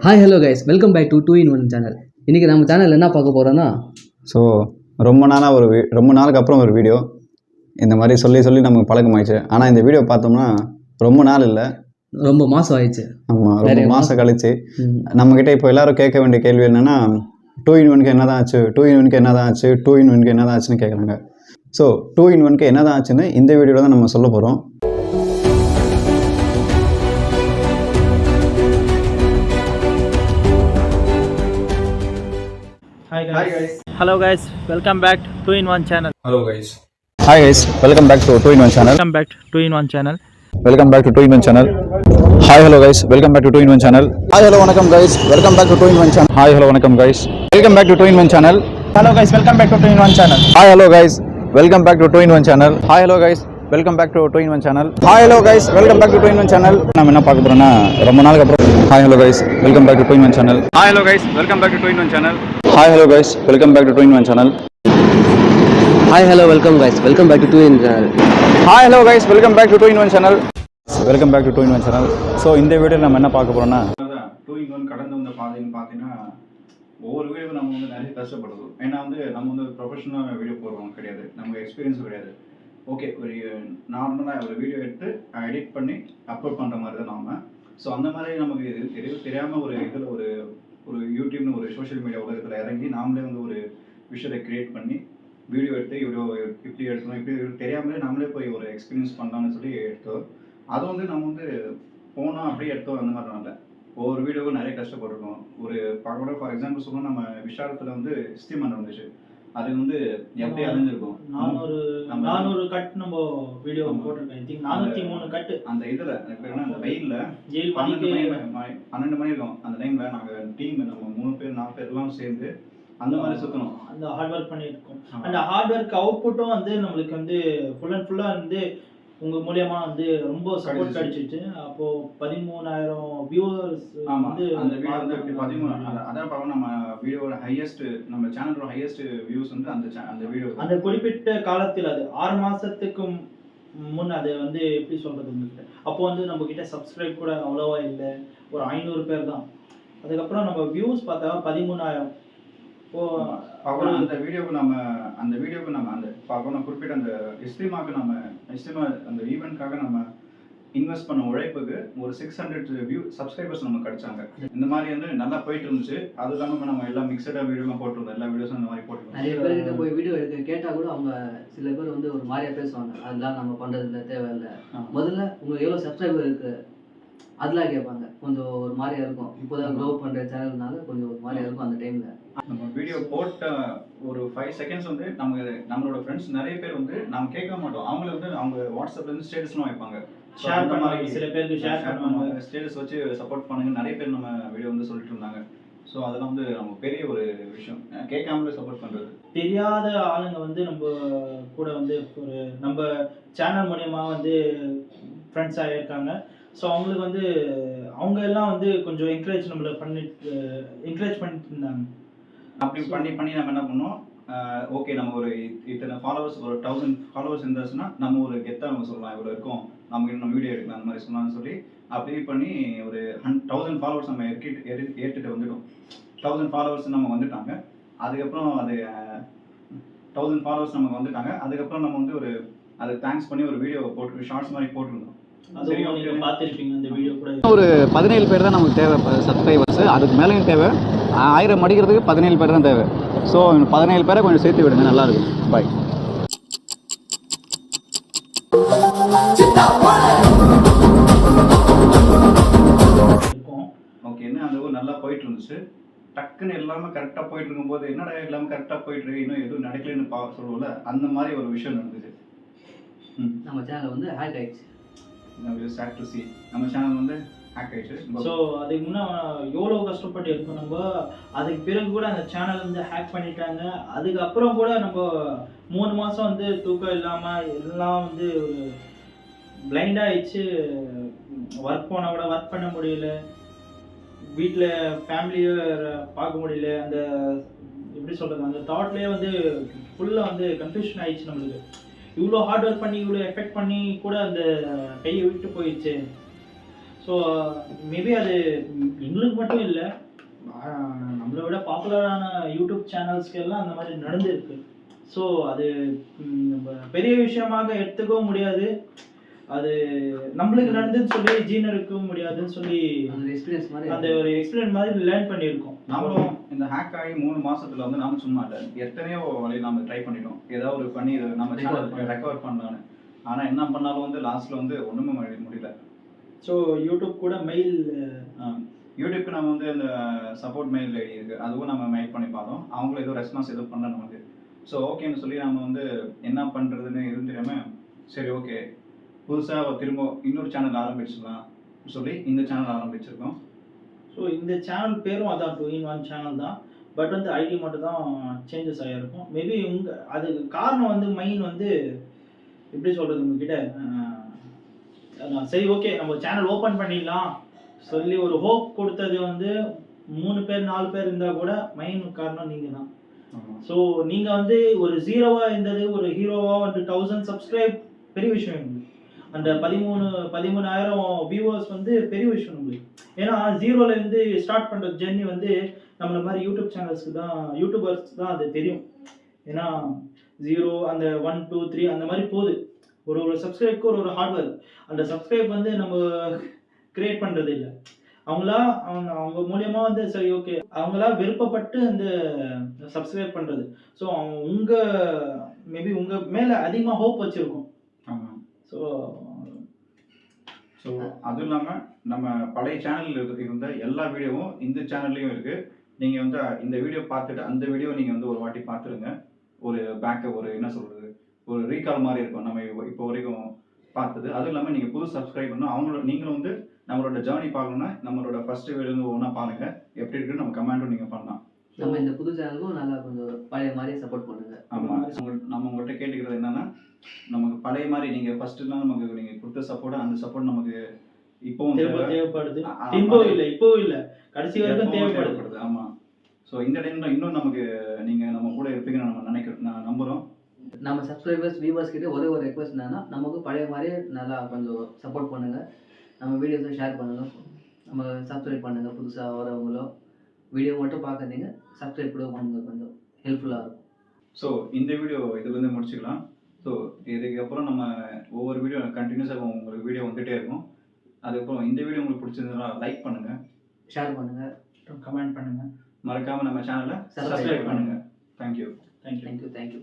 Hi hello guys, welcome back to 2-in-1 channel. இன்றைக்கி நம்ம channel என்ன பார்க்க போகிறோன்னா, ரொம்ப நாளுக்கு அப்புறம் ஒரு வீடியோ இந்த மாதிரி சொல்லி நமக்கு பழக்கமாயிடுச்சு. ஆனால் இந்த வீடியோ பார்த்தோம்னா ரொம்ப நாள் இல்லை, ரொம்ப மாதம் ஆயிடுச்சு. ஆமாம், ரொம்ப மாதம் கழிச்சு நம்மக்கிட்ட இப்போ எல்லோரும் கேட்க வேண்டிய கேள்வி என்னென்னா, 2-in-1க்கு என்ன தான் ஆச்சு, 2-in-1க்கு என்ன தான் ஆச்சு, 2-in-1க்கு என்ன தான் ஆச்சுன்னு கேட்குறாங்க. ஸோ 2-in-1க்கு என்ன தான் ஆச்சுன்னு இந்த வீடியோவில் தான் நம்ம சொல்ல போகிறோம். Hi guys. Hello guys. Welcome back to 2-in-1 channel. Hello guys. Hi guys. Welcome back to 2-in-1 channel. Welcome back to 2-in-1 channel. Welcome back to 2-in-1 channel. Hi hello guys. Welcome back to 2-in-1 channel. Hi hello வணக்கம் guys. Welcome back to 2-in-1 channel. Hi hello வணக்கம் guys. Welcome back to 2-in-1 channel. Hello guys. Welcome back to 2-in-1 channel. Hi hello guys. Welcome back to 2-in-1 channel. Hi hello guys. Welcome back to 2-in-1 channel. Hi hello guys, welcome back to 2-in-1 channel. நம்ம என்ன பார்க்க போறோம்னா, ரொம்ப நாளுக்கு அப்புறம் hi hello guys, welcome back to 2-in-1 channel. Hi hello guys, welcome back to 2-in-1 channel. Hi hello guys, welcome back to 2-in-1 channel. Hi hello welcome guys, welcome back to 2-in-1 channel. Hi hello guys, welcome back to 2-in-1 channel. Welcome back to 2-in-1 channel. So இந்த வீடியோவில் நம்ம என்ன பார்க்க போறோம்னா, 2-in-1 கடந்து வந்த பாதைன்னு பார்த்தீங்கன்னா, ஒவ்வொரு வீடியோ நம்ம நிறைய கஷ்டப்படுறோம். ஏன்னா நம்ம ப்ரொஃபஷனல் வீடியோ போடுறோம் கிடையாது, நமக்கு எக்ஸ்பீரியன்ஸும் கிடையாது. ஓகே, ஒரு நார்மலாக ஒரு வீடியோ எடுத்து எடிட் பண்ணி அப்லோட் பண்ணுற மாதிரி தான் நாம். ஸோ அந்த மாதிரி நமக்கு இது தெரியாமல் ஒரு இதில் ஒரு யூடியூப்னு ஒரு சோஷியல் மீடியா உலகத்தில் இறங்கி நாமளே ஒரு விஷயத்தை க்ரியேட் பண்ணி வீடியோ எடுத்து இவ்வளோ இப்படி எடுக்கணும், இப்படி தெரியாமலே நம்மளே போய் ஒரு எக்ஸ்பீரியன்ஸ் பண்ணலான்னு சொல்லி எடுத்தோம். அது நம்ம போனோம் அப்படியே எடுத்தோம், அந்த மாதிரி இல்லை. ஒவ்வொரு வீடியோவும் நிறைய கஷ்டப்பட்டுருக்கோம். ஒரு பார்க்க ஃபார் எக்ஸாம்பிள் சொல்லணும், நம்ம விஷாலத்தில் ஸ்டீமன் வந்துச்சு. அது எப்படி அழிஞ்சிருக்கும், 400 கட் நம்ம வீடியோ போட்டிருக்கோம். I think 403 cut. அந்த இதில் அந்த வெயிலில் 12 மணி இருக்கும். அந்த டைமில் நாங்கள் டீம் நம்ம 3 பேர் 4 பேர்லாம் சேர்ந்து அந்த மாதிரி சுற்றணும். அந்த ஹார்ட் ஒர்க் பண்ணியிருக்கோம். அந்த ஹார்ட் ஒர்க் அவுட்புட்டும் நம்மளுக்கு ஃபுல் அண்ட் ஃபுல்லாக உங்கள் மூலியமா ரொம்ப சப்போர்ட் கிடைச்சிச்சு. அப்போ 13,000 வியூவர்ஸ் அந்த வீடியோ 13. அதான் பார்க்க நம்ம வீடியோட ஹையஸ்ட், நம்ம சேனலோட ஹையஸ்ட் வியூஸ் அந்த வீடியோ. அந்த குறிப்பிட்ட காலத்தில் அது 6 மாசத்துக்கு முன் அது எப்படி சொல்றது உங்களுக்கு, அப்போ நம்ம கிட்ட சப்ஸ்கிரைப் கூட அவ்வளோவா இல்லை, ஒரு 500 பேர் தான். அதுக்கப்புறம் நம்ம வியூஸ் பார்த்தா 13,000. அந்த வீடியோவுக்கு நம்ம அந்த பார்க்கணும் குறிப்பிட்ட அந்த இஸ்திமா அந்த ஈவெண்ட்காக நம்ம இன்வெஸ்ட் பண்ண உழைப்புக்கு ஒரு 600 சப்ஸ்கிரைபர்ஸ் நமக்கு கிடைச்சாங்க. இந்த மாதிரி நல்லா போயிட்டு இருந்துச்சு. அது இல்லாமல் நம்ம எல்லாம் மிக்சடாக வீடியோலாம் போட்டிருந்தோம், எல்லா வீடியோஸும் இந்த மாதிரி போட்டிருந்தோம். நிறைய பேர்கிட்ட போய் வீடியோ எடுக்க கேட்டால் கூட அவங்க சில பேர் ஒரு மாதிரியா பேசுவாங்க, அதெல்லாம் நம்ம பண்ணுறது இல்லை, தேவையில்லை. முதல்ல உங்களுக்கு எவ்வளோ சப்ஸ்கிரைபர் இருக்குது அதெல்லாம் கேட்பாங்க. கொஞ்சம் ஒரு மாதிரியா இருக்கும். இப்போதான் க்ரோ பண்ணுற சேனல்னால கொஞ்சம் ஒரு மாதிரியா இருக்கும். அந்த டைமில் நம்ம வீடியோ போட்ட ஒரு 5 செகண்ட்ஸ் நம்மளோட ஃப்ரெண்ட்ஸ் நிறைய பேர் நம்ம கேட்க மாட்டோம். அவங்க வாட்ஸ்அப்லேருந்து ஸ்டேட்டஸ்லாம் வைப்பாங்க, ஷேர் பண்ணுவாங்க. சில பேருக்கு ஷேர் பண்ணுவாங்க, ஸ்டேட்டஸ் வச்சு சப்போர்ட் பண்ணுங்க. நிறைய பேர் நம்ம வீடியோ சொல்லிட்டு இருந்தாங்க. ஸோ அதெல்லாம் நம்ம பெரிய ஒரு விஷயம், கேட்காமலே சப்போர்ட் பண்ணுறது. தெரியாத ஆளுங்க நம்ம கூட ஒரு நம்ம சேனல் மூலயமா ஃப்ரெண்ட்ஸாக இருக்காங்க. ஸோ அவங்களுக்கு அவங்க எல்லாம் கொஞ்சம் நம்மளை என்கரேஜ் பண்ணிட்டு இருந்தாங்க. அப்படி பண்ணி நம்ம என்ன பண்ணோம், ஓகே நம்ம ஒரு இத்தனை ஃபாலோவர்ஸ், ஒரு 1000 ஃபாலோவர்ஸ் இருந்துச்சுன்னா நம்ம ஒரு கெத்தாக நம்ம சொல்லலாம், இவ்வளோ இருக்கும், நம்ம வீடியோ எடுக்கலாம், அந்த மாதிரி சொல்லலாம்னு சொல்லி அப்படி பண்ணி ஒரு 1000 ஃபாலோவர்ஸ் நம்ம ஏற்றிட்டு வந்துட்டோம். 1000 ஃபாலோவர்ஸ் நம்ம வந்துட்டாங்க. அதுக்கப்புறம் 1000 ஃபாலோவர்ஸ் நமக்கு வந்துட்டாங்க. அதுக்கப்புறம் நம்ம அது தேங்க்ஸ் பண்ணி ஒரு வீடியோ போட்டு ஷார்ட்ஸ் மாதிரி போட்டிருந்தோம். ஒரு 17 பேர் தான் நமக்கு தேவை சப்ஸ்கிரைபர்ஸ். அதுக்கு மேலேயும் தேவை, 1000 அடிக்கிறதுக்கு 17 பேர் தான் தேவை. ஸோ 17 பேரை கொஞ்சம் சேர்த்து விடுங்க, நல்லா இருக்கும். பாய். ஓகே, என்ன நல்லா போயிட்டு இருந்துச்சு. டக்குன்னு எல்லாமே கரெக்டாக போயிட்டு இருக்கும்போது என்னடா எல்லாமே கரெக்டாக போயிட்டு இருக்கு, இன்னும் எதுவும் நடக்கலன்னு சொல்லுவோம்ல, அந்த மாதிரி ஒரு விஷயம் நடந்துச்சு. நம்ம சேனல் ஹேக் ஆயிடுச்சு. சேட் டு சி நம்ம சேனல் ஹேக் ஆயிடுச்சு. ஸோ அதுக்கு முன்னே எவ்வளோ கஷ்டப்பட்டு இருக்கோம் நம்ம. அதுக்கு பிறகு கூட அந்த சேனல் ஹேக் பண்ணிட்டாங்க. அதுக்கப்புறம் கூட நம்ம 3 மாதம் தூக்கம் இல்லாமல் எல்லாம் ஒரு பிளைண்டாக ஆயிடுச்சு. ஒர்க் போனால் கூட ஒர்க் பண்ண முடியல, வீட்டில் ஃபேமிலியை பார்க்க முடியல. அந்த எப்படி சொல்கிறது, அந்த தாட்லேயே ஃபுல்லாக கன்ஃபியூஷன் ஆயிடுச்சு நம்மளுக்கு. இவ்வளோ ஹார்ட் ஒர்க் பண்ணி இவ்வளோ எஃபெக்ட் பண்ணி கூட அந்த கையை விட்டு போயிடுச்சு. ஸோ மேபி அது எங்களுக்கு மட்டும் இல்லை, நம்மளை விட பாப்புலரான யூடியூப் சேனல்ஸ்க்கு எல்லாம் அந்த மாதிரி நடந்துருக்கு. ஸோ அது நம்ம பெரிய விஷயமாக எடுத்துக்கவும் முடியாது, அது நம்மளுக்கு நடந்துன்னு சொல்லி ஜீனருக்கவும் முடியாதுன்னு சொல்லி அந்த எக்ஸ்பீரியன்ஸ் மாதிரி அந்த ஒரு எக்ஸ்பீரியன்ஸ் மாதிரி லேர்ன் பண்ணியிருக்கோம். நாமளும் இந்த ஹேக் ஆகி 3 மாசத்துல வந்து நாம சும்மா இல்லை, எத்தனையோ வழி நாம ட்ரை பண்ணிட்டோம், ஏதாவது ஒரு பண்ணி இதை நம்ம சேனல் ரெக்கவர் பண்ணலான்னு. ஆனா என்ன பண்ணாலும் வந்து லாஸ்ட்ல வந்து ஒண்ணுமே முடியல. ஸோ யூடியூப் கூட மெயில், யூடியூப்க்கு நம்ம வந்து அந்த சப்போர்ட் மெயில் ஐடி இருக்கு, அதுவும் நம்ம மெயில் பண்ணி பார்த்தோம், அவங்களும் ஏதோ ரெஸ்பான்ஸ் எதுவும் பண்ணல நமக்கு. ஸோ ஓகேன்னு சொல்லி நம்ம வந்து என்ன பண்ணுறதுன்னு இருந்துடாம சரி ஓகே புதுசாக திரும்ப இன்னொரு சேனல் ஆரம்பிச்சிடலாம் சொல்லி இந்த சேனல் ஆரம்பிச்சிருக்கோம். ஸோ இந்த சேனல் பேரும் அதான் 2-in-1 சேனல் தான். பட் வந்து ஐடி மட்டும் தான் சேஞ்சஸ் ஆகிருக்கும். மேபி அதுக்கு காரணம் வந்து மெயின் வந்து எப்படி சொல்கிறது உங்ககிட்ட, சரி ஓகே நம்ம சேனல் ஓப்பன் பண்ணிடலாம் சொல்லி ஒரு ஹோப் கொடுத்தது வந்து 3 பேர் 4 பேர் இருந்தால் கூட மெயின் காரணம் நீங்கள் தான். ஸோ நீங்கள் வந்து ஒரு ஜீரோவாக இருந்தது ஒரு ஹீரோவாக வந்து 1000 சப்ஸ்கிரைப் பெரிய விஷயம் உங்களுக்கு. அந்த 13,000 வியூவர்ஸ் வந்து பெரிய விஷயம் உங்களுக்கு. ஏன்னா ஜீரோலேருந்து ஸ்டார்ட் பண்ணுற ஜெர்னி வந்து நம்மள மாதிரி யூடியூப் சேனல்ஸ்க்கு தான், யூடியூபர்ஸ் தான் அது தெரியும். ஏன்னா 0 அந்த 1 2 3 அந்த மாதிரி போகுது. ஒரு சப்ஸ்கிரைப்க்கு ஒரு ஹார்ட் ஒர்க். அந்த சப்ஸ்கிரைப் வந்து நம்ம கிரியேட் பண்ணுறது இல்லை, அவங்க மூலியமா வந்து சரி ஓகே அவங்களா விருப்பப்பட்டு அந்த சப்ஸ்கிரைப் பண்ணுறது. ஸோ மேபி உங்கள் மேலே அதிகமாக ஹோப் வச்சுருக்கோம். ஆமாம். ஸோ அதுவும் இல்லாமல் நம்ம பழைய சேனலில் இருந்த எல்லா வீடியோவும் இந்த சேனல்லையும் இருக்குது. நீங்கள் வந்து இந்த வீடியோ பார்த்துட்டு அந்த வீடியோ நீங்கள் வந்து ஒரு வாட்டி பார்த்துருங்க. ஒரு ஒரு என்ன சொல்கிறது, ஒரு ரீகால் மாதிரி இருக்கும் நம்ம இப்போ வரைக்கும் பார்த்தது. அதுவும் இல்லாமல் நீங்கள் புது சப்ஸ்கிரைப் பண்ணணும், நீங்களும் வந்து நம்மளோட ஜேர்னி பார்க்கணுன்னா நம்மளோட ஃபர்ஸ்ட் வீடியோ ஒன்றா பாருங்கள், எப்படி இருக்குன்னு நம்ம கமெண்ட்டும் நீங்கள் பண்ணலாம். நம்ம இந்த புது சேனலுக்கும் நல்லா கொஞ்சம் பழைய மாதிரி சப்போர்ட் பண்ணுங்க. ஆமாம், நம்ம உங்கள்கிட்ட கேட்டுக்கிறது என்னன்னா, நமக்கு பழைய மாதிரி நீங்கள் ஃபர்ஸ்ட்லாம் நமக்கு நீங்கள் கொடுத்த சப்போர்ட், அந்த சப்போர்ட் நமக்கு இப்போவும் தேவைப்படுது. இப்போவும் இல்லை கடைசி வரைக்கும் தேவைப்படுது. ஆமாம். ஸோ இந்த டைம்ல இன்னும் நமக்கு நீங்கள் நம்ம கூட இருப்பீங்கன்னு நான் நம்புகிறோம். நம்ம சப்ஸ்கிரைபர்ஸ் வியூவர்ஸ் கிட்ட ஒரே ஒரு ரெக்வஸ்ட் என்னன்னா, நமக்கு பழைய மாதிரியே நல்லா கொஞ்சம் சப்போர்ட் பண்ணுங்க, நம்ம வீடியோஸை ஷேர் பண்ணுங்க, நம்ம சப்ஸ்கிரைப் பண்ணுங்க. புதுசாக வரவங்களோ வீடியோ மட்டும் பார்க்காதீங்க, சப்ஸ்கிரைப் கூட பண்ணுங்க, கொஞ்சம் ஹெல்ப்ஃபுல்லாக இருக்கும். ஸோ இந்த வீடியோ இதுலேருந்து முடிச்சுக்கலாம். ஸோ இதுக்கப்புறம் நம்ம ஒவ்வொரு வீடியோ கண்டினியூஸாக உங்களுக்கு வீடியோ வந்துகிட்டே இருக்கும். அதுக்கப்புறம் இந்த வீடியோ உங்களுக்கு பிடிச்சிருந்ததுன்னா லைக் பண்ணுங்கள், ஷேர் பண்ணுங்கள், கமெண்ட் பண்ணுங்கள், மறக்காமல் நம்ம சேனலை சப்ஸ்கிரைப் பண்ணுங்கள். தேங்க்யூ. தேங்க்யூ.